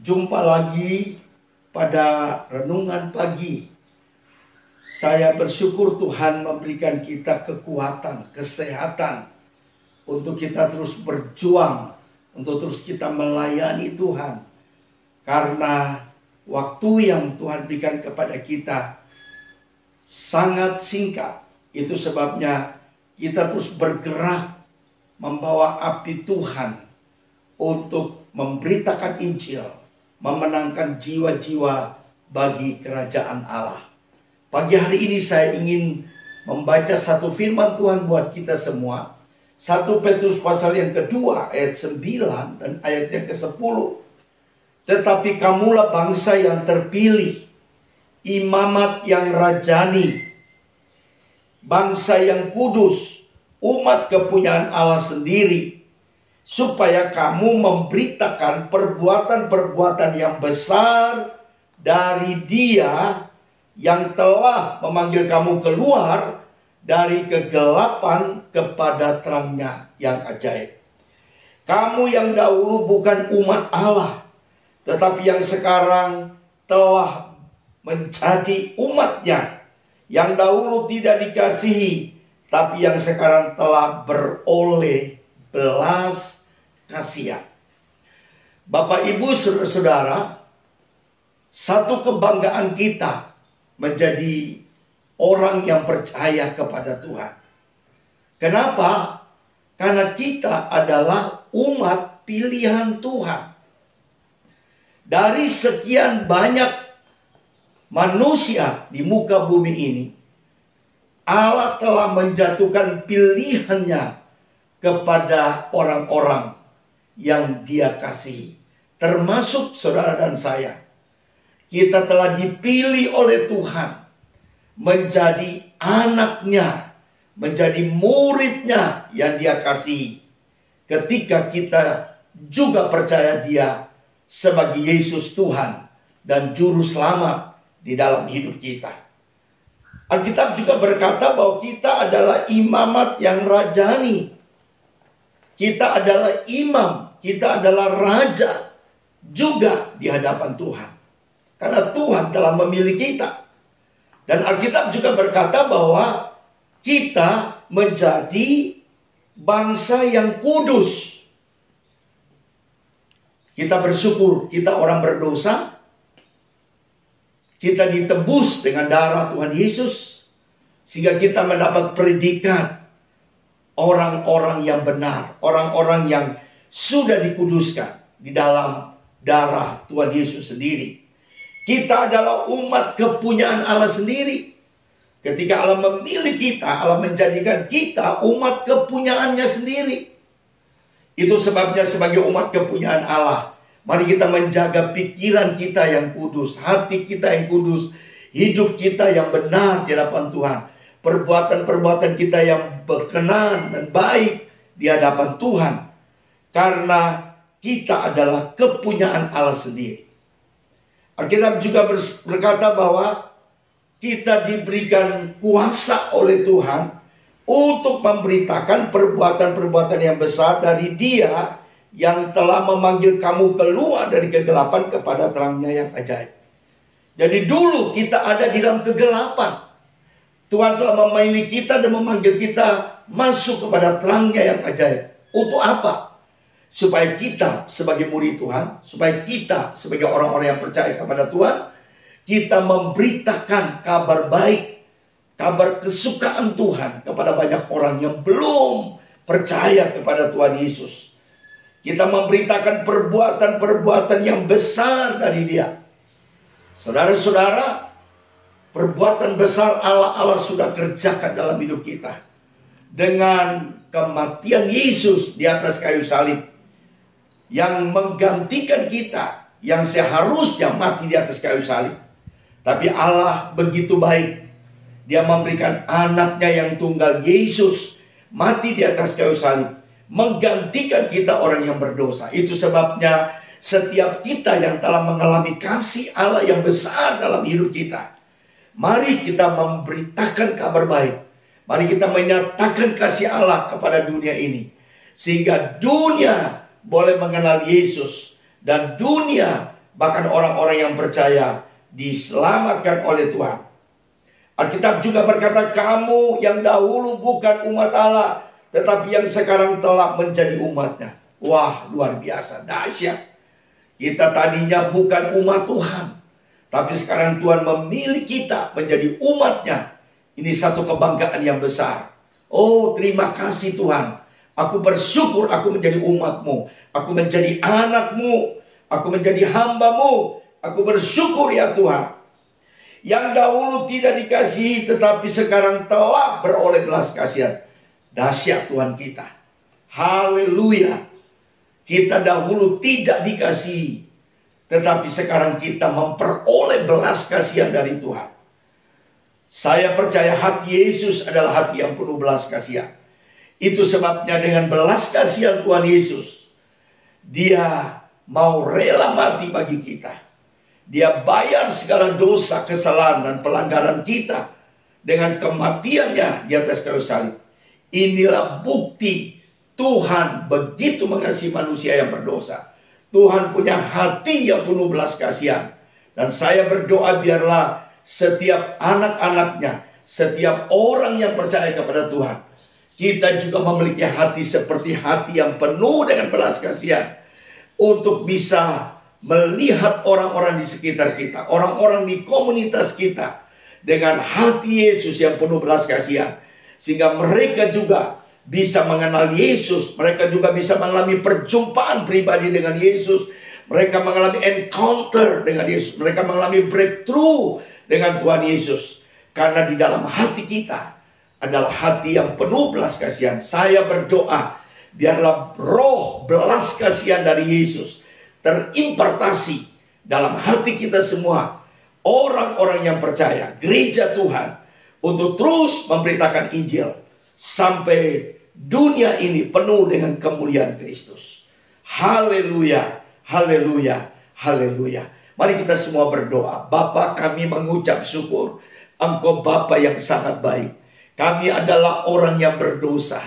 Jumpa lagi pada renungan pagi. Saya bersyukur Tuhan memberikan kita kekuatan, kesehatan untuk kita terus berjuang, untuk terus kita melayani Tuhan. Karena waktu yang Tuhan berikan kepada kita sangat singkat. Itu sebabnya kita terus bergerak membawa api Tuhan untuk memberitakan Injil, memenangkan jiwa-jiwa bagi kerajaan Allah. Pagi hari ini saya ingin membaca satu firman Tuhan buat kita semua. 1 Petrus pasal yang kedua ayat 9 dan ayat yang ke-10. Tetapi kamulah bangsa yang terpilih, imamat yang rajani, bangsa yang kudus, umat kepunyaan Allah sendiri, supaya kamu memberitakan perbuatan-perbuatan yang besar dari Dia yang telah memanggil kamu keluar dari kegelapan kepada terangnya yang ajaib. Kamu yang dahulu bukan umat Allah, tetapi yang sekarang telah menjadi umatnya. Yang dahulu tidak dikasihi, tapi yang sekarang telah beroleh belas kasihan. Bapak, Ibu, saudara-saudara, satu kebanggaan kita menjadi orang yang percaya kepada Tuhan. Kenapa? Karena kita adalah umat pilihan Tuhan. Dari sekian banyak manusia di muka bumi ini, Allah telah menjatuhkan pilihannya kepada orang-orang yang Dia kasihi, termasuk saudara dan saya. Kita telah dipilih oleh Tuhan menjadi anaknya, menjadi muridnya yang Dia kasihi. Ketika kita juga percaya Dia sebagai Yesus Tuhan dan Juru Selamat di dalam hidup kita. Alkitab juga berkata bahwa kita adalah imamat yang rajani. Kita adalah imam, kita adalah raja juga di hadapan Tuhan. Karena Tuhan telah memilih kita. Dan Alkitab juga berkata bahwa kita menjadi bangsa yang kudus. Kita bersyukur, kita orang berdosa. Kita ditebus dengan darah Tuhan Yesus, sehingga kita mendapat predikat orang-orang yang benar, orang-orang yang sudah dikuduskan di dalam darah Tuhan Yesus sendiri. Kita adalah umat kepunyaan Allah sendiri. Ketika Allah memilih kita, Allah menjadikan kita umat kepunyaannya sendiri. Itu sebabnya sebagai umat kepunyaan Allah, mari kita menjaga pikiran kita yang kudus, hati kita yang kudus, hidup kita yang benar di hadapan Tuhan, perbuatan-perbuatan kita yang berkenan dan baik di hadapan Tuhan, karena kita adalah kepunyaan Allah sendiri. Alkitab juga berkata bahwa kita diberikan kuasa oleh Tuhan untuk memberitakan perbuatan-perbuatan yang besar dari Dia yang telah memanggil kamu keluar dari kegelapan kepada terangnya yang ajaib. Jadi dulu kita ada di dalam kegelapan. Tuhan telah memilih kita dan memanggil kita masuk kepada terangnya yang ajaib. Untuk apa? Supaya kita sebagai murid Tuhan, supaya kita sebagai orang-orang yang percaya kepada Tuhan, kita memberitakan kabar baik, kabar kesukaan Tuhan kepada banyak orang yang belum percaya kepada Tuhan Yesus. Kita memberitakan perbuatan-perbuatan yang besar dari Dia. Saudara-saudara, perbuatan besar Allah sudah kerjakan dalam hidup kita. Dengan kematian Yesus di atas kayu salib, yang menggantikan kita, yang seharusnya mati di atas kayu salib. Tapi Allah begitu baik. Dia memberikan anaknya yang tunggal, Yesus, mati di atas kayu salib, menggantikan kita orang yang berdosa. Itu sebabnya setiap kita yang telah mengalami kasih Allah yang besar dalam hidup kita, mari kita memberitakan kabar baik. Mari kita menyatakan kasih Allah kepada dunia ini, sehingga dunia boleh mengenal Yesus dan dunia bahkan orang-orang yang percaya diselamatkan oleh Tuhan. Alkitab juga berkata, kamu yang dahulu bukan umat Allah, tetapi yang sekarang telah menjadi umatnya. Wah, luar biasa, dahsyat. Kita tadinya bukan umat Tuhan, tapi sekarang Tuhan memilih kita menjadi umatnya. Ini satu kebanggaan yang besar. Oh, terima kasih Tuhan. Aku bersyukur aku menjadi umatmu. Aku menjadi anakmu. Aku menjadi hambamu. Aku bersyukur ya Tuhan. Yang dahulu tidak dikasihi, tetapi sekarang telah beroleh belas kasihan. Dahsyat Tuhan kita. Haleluya. Kita dahulu tidak dikasihi, tetapi sekarang kita memperoleh belas kasihan dari Tuhan. Saya percaya hati Yesus adalah hati yang penuh belas kasihan. Itu sebabnya dengan belas kasihan Tuhan Yesus, Dia mau rela mati bagi kita. Dia bayar segala dosa, kesalahan, dan pelanggaran kita dengan kematiannya di atas kayu salib. Inilah bukti Tuhan begitu mengasihi manusia yang berdosa. Tuhan punya hati yang penuh belas kasihan. Dan saya berdoa biarlah setiap anak-anaknya, setiap orang yang percaya kepada Tuhan, kita juga memiliki hati seperti hati yang penuh dengan belas kasihan. Untuk bisa melihat orang-orang di sekitar kita, orang-orang di komunitas kita, dengan hati Yesus yang penuh belas kasihan. Sehingga mereka juga bisa mengenal Yesus. Mereka juga bisa mengalami perjumpaan pribadi dengan Yesus. Mereka mengalami encounter dengan Yesus. Mereka mengalami breakthrough dengan Tuhan Yesus. Karena di dalam hati kita adalah hati yang penuh belas kasihan. Saya berdoa, biarlah roh belas kasihan dari Yesus terimpartasi dalam hati kita semua. Orang-orang yang percaya, gereja Tuhan, untuk terus memberitakan Injil sampai dunia ini penuh dengan kemuliaan Kristus. Haleluya, haleluya, haleluya. Mari kita semua berdoa. Bapa, kami mengucap syukur. Engkau Bapa yang sangat baik. Kami adalah orang yang berdosa,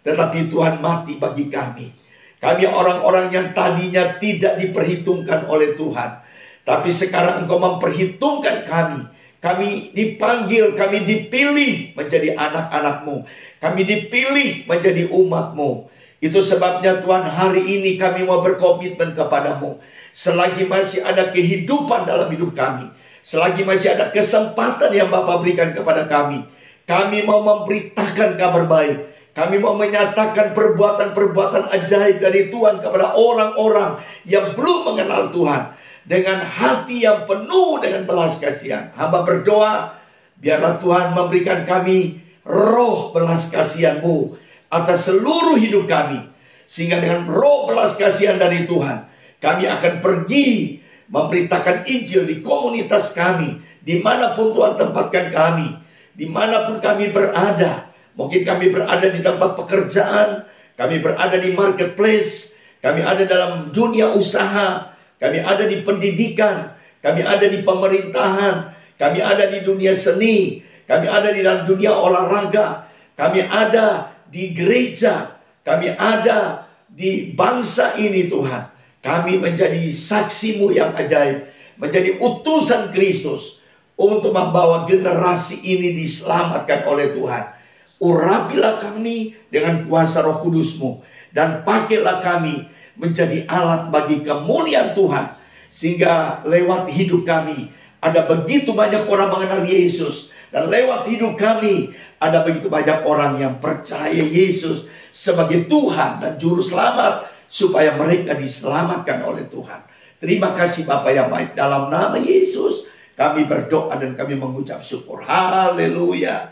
tetapi Tuhan mati bagi kami. Kami orang-orang yang tadinya tidak diperhitungkan oleh Tuhan, tapi sekarang Engkau memperhitungkan kami. Kami dipanggil, kami dipilih menjadi anak-anak-Mu. Kami dipilih menjadi umat-Mu. Itu sebabnya Tuhan, hari ini kami mau berkomitmen kepadamu. Selagi masih ada kehidupan dalam hidup kami, selagi masih ada kesempatan yang Bapa berikan kepada kami mau memberitakan kabar baik. Kami mau menyatakan perbuatan-perbuatan ajaib dari Tuhan kepada orang-orang yang belum mengenal Tuhan. Dengan hati yang penuh dengan belas kasihan. Hamba berdoa, biarlah Tuhan memberikan kami roh belas kasihan-Mu atas seluruh hidup kami. Sehingga dengan roh belas kasihan dari Tuhan, kami akan pergi memberitakan Injil di komunitas kami. Dimanapun Tuhan tempatkan kami. Dimanapun kami berada. Mungkin kami berada di tempat pekerjaan, kami berada di marketplace, kami ada dalam dunia usaha, kami ada di pendidikan, kami ada di pemerintahan, kami ada di dunia seni, kami ada di dalam dunia olahraga, kami ada di gereja, kami ada di bangsa ini Tuhan. Kami menjadi saksi-Mu yang ajaib, menjadi utusan Kristus untuk membawa generasi ini diselamatkan oleh Tuhan. Urapilah kami dengan kuasa Roh Kudus-Mu, dan pakailah kami menjadi alat bagi kemuliaan Tuhan, sehingga lewat hidup kami ada begitu banyak orang mengenal Yesus, dan lewat hidup kami ada begitu banyak orang yang percaya Yesus sebagai Tuhan dan Juru Selamat, supaya mereka diselamatkan oleh Tuhan. Terima kasih Bapa yang baik, dalam nama Yesus kami berdoa dan kami mengucap syukur. Haleluya,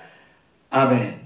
amin.